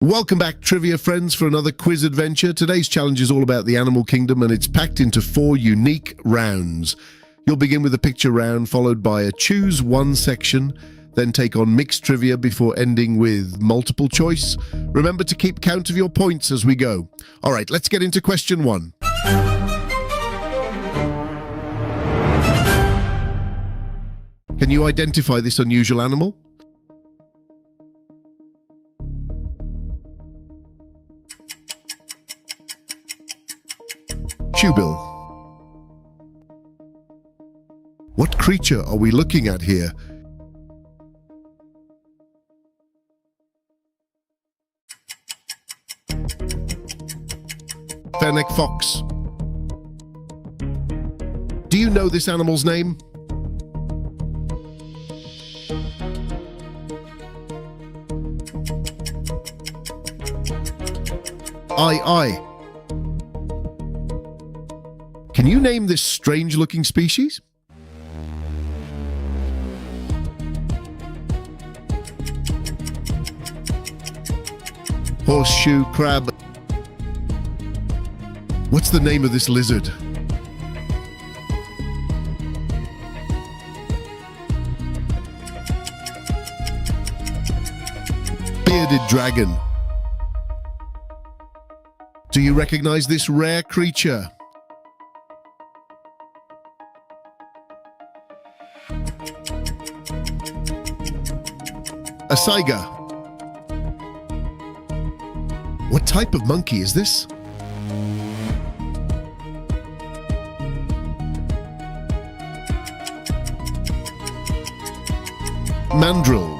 Welcome back, trivia friends, for another quiz adventure. Today's challenge is all about the animal kingdom, and it's packed into 4 unique rounds. You'll begin with a picture round, followed by a choose one section, then take on mixed trivia before ending with multiple choice. Remember to keep count of your points as we go. All right, let's get into question 1. Can you identify this unusual animal? Shoebill. What creature are we looking at here? Fennec fox. Do you know this animal's name? Aye. Can you name this strange-looking species? Horseshoe crab. What's the name of this lizard? Bearded dragon. Do you recognize this rare creature? A saiga. What type of monkey is this? Mandrill.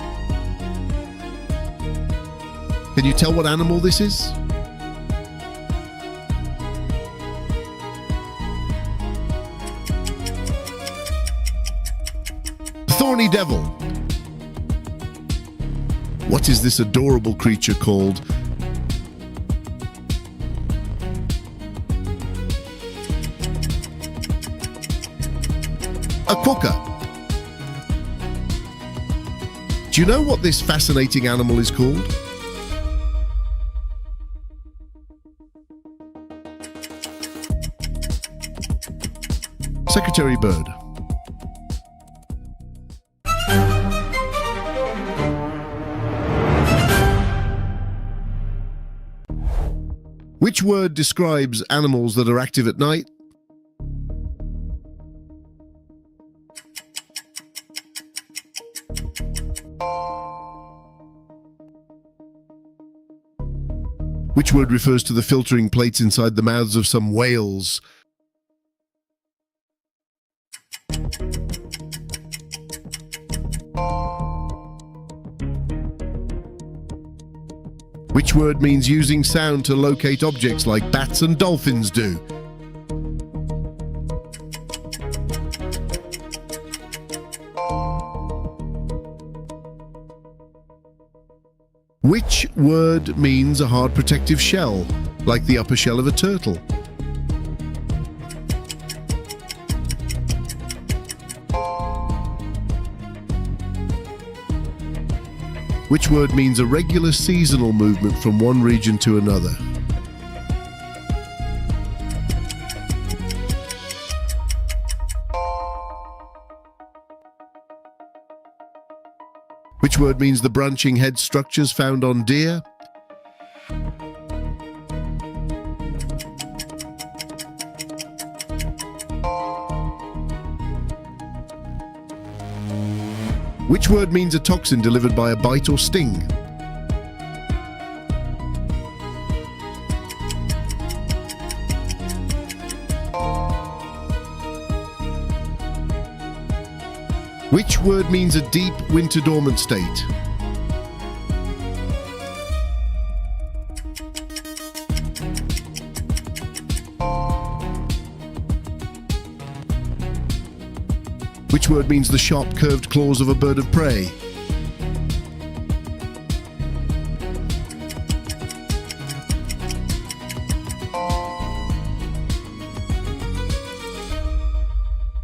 Can you tell what animal this is? Thorny devil. What is this adorable creature called? A quokka. Do you know what this fascinating animal is called? Secretary bird. Which word describes animals that are active at night? Which word refers to the filtering plates inside the mouths of some whales? Which word means using sound to locate objects like bats and dolphins do? Which word means a hard protective shell, like the upper shell of a turtle? Which word means a regular seasonal movement from one region to another? Which word means the branching head structures found on deer? Which word means a toxin delivered by a bite or sting? Which word means a deep winter dormant state? Which word means the sharp curved claws of a bird of prey?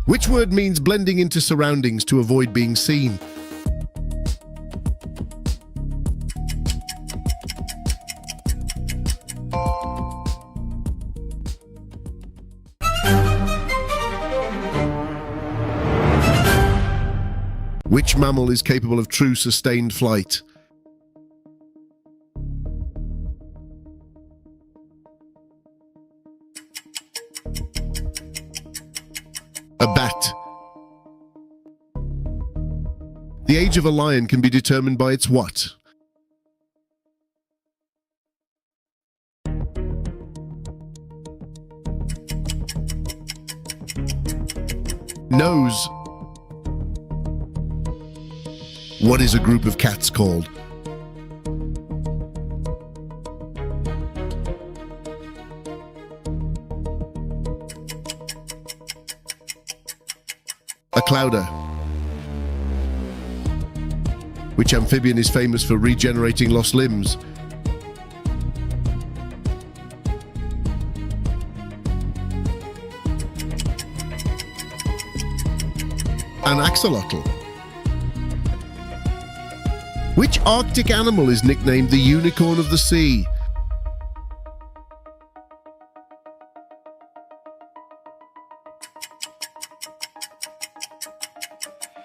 Which word means blending into surroundings to avoid being seen? Which mammal is capable of true sustained flight? A bat. The age of a lion can be determined by its what? Nose. What is a group of cats called? A clouder. Which amphibian is famous for regenerating lost limbs? An axolotl. Which Arctic animal is nicknamed the unicorn of the sea?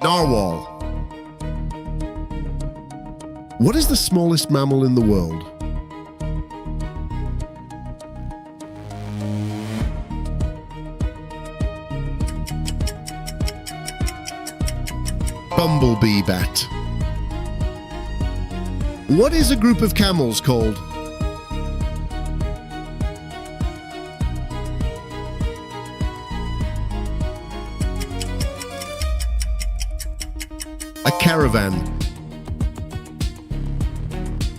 Narwhal. What is the smallest mammal in the world? Bumblebee bat. What is a group of camels called? A caravan.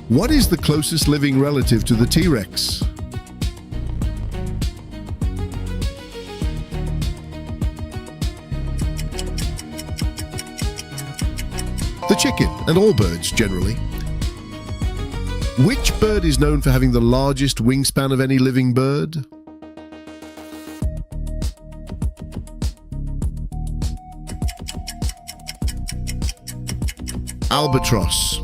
What is the closest living relative to the T-Rex? The chicken, and all birds generally. Which bird is known for having the largest wingspan of any living bird? Albatross.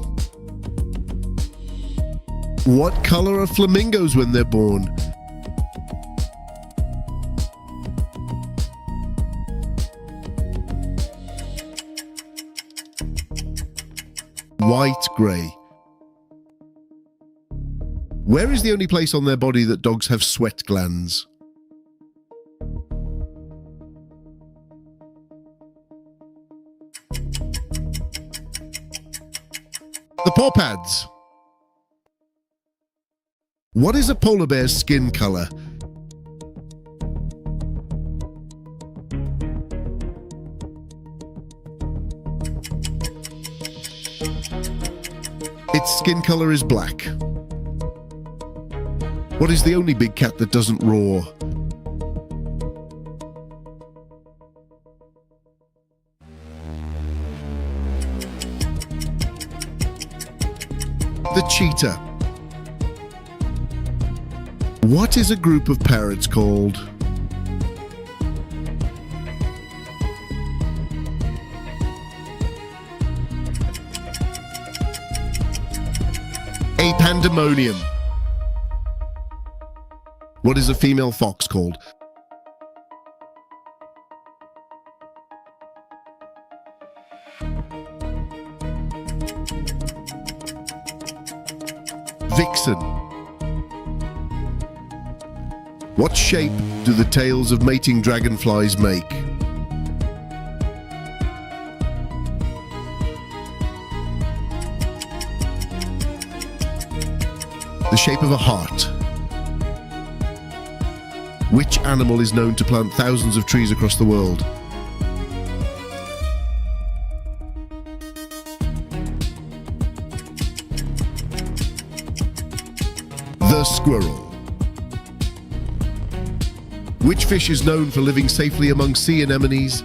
What color are flamingos when they're born? White-grey. Where is the only place on their body that dogs have sweat glands? The paw pads. What is a polar bear's skin color? Its skin color is black. What is the only big cat that doesn't roar? The cheetah. What is a group of parrots called? A pandemonium. What is a female fox called? Vixen. What shape do the tails of mating dragonflies make? The shape of a heart. Which animal is known to plant thousands of trees across the world? The squirrel. Which fish is known for living safely among sea anemones?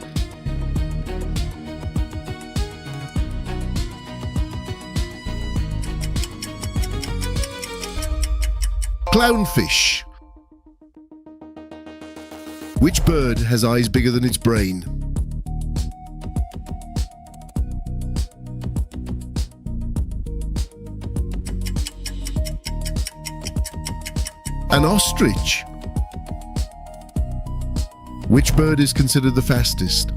Clownfish. Which bird has eyes bigger than its brain? An ostrich. Which bird is considered the fastest?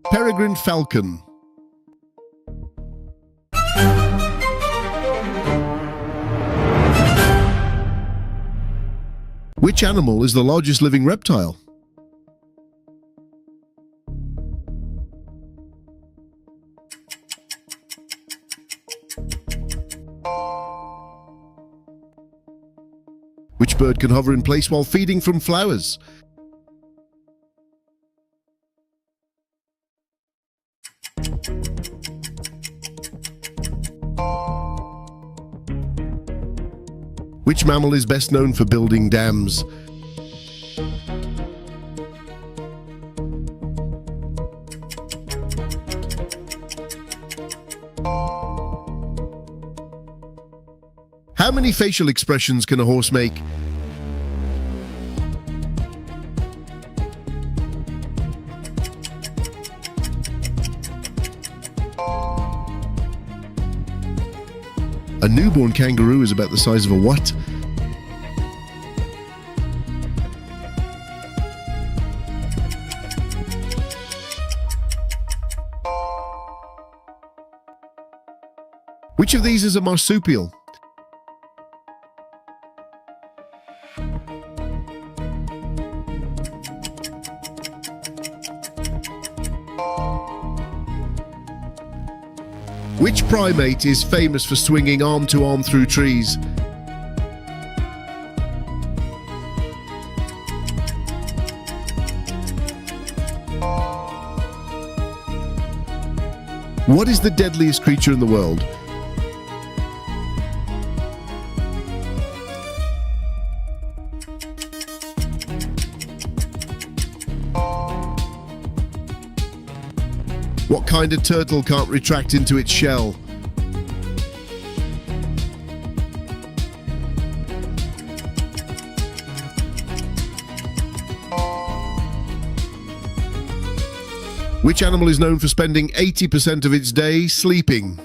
Peregrine falcon. Which animal is the largest living reptile? Which bird can hover in place while feeding from flowers? Which mammal is best known for building dams? How many facial expressions can a horse make? A newborn kangaroo is about the size of a what? Which of these is a marsupial? Which primate is famous for swinging arm to arm through trees? What is the deadliest creature in the world? What kind of turtle can't retract into its shell? Which animal is known for spending 80% of its day sleeping?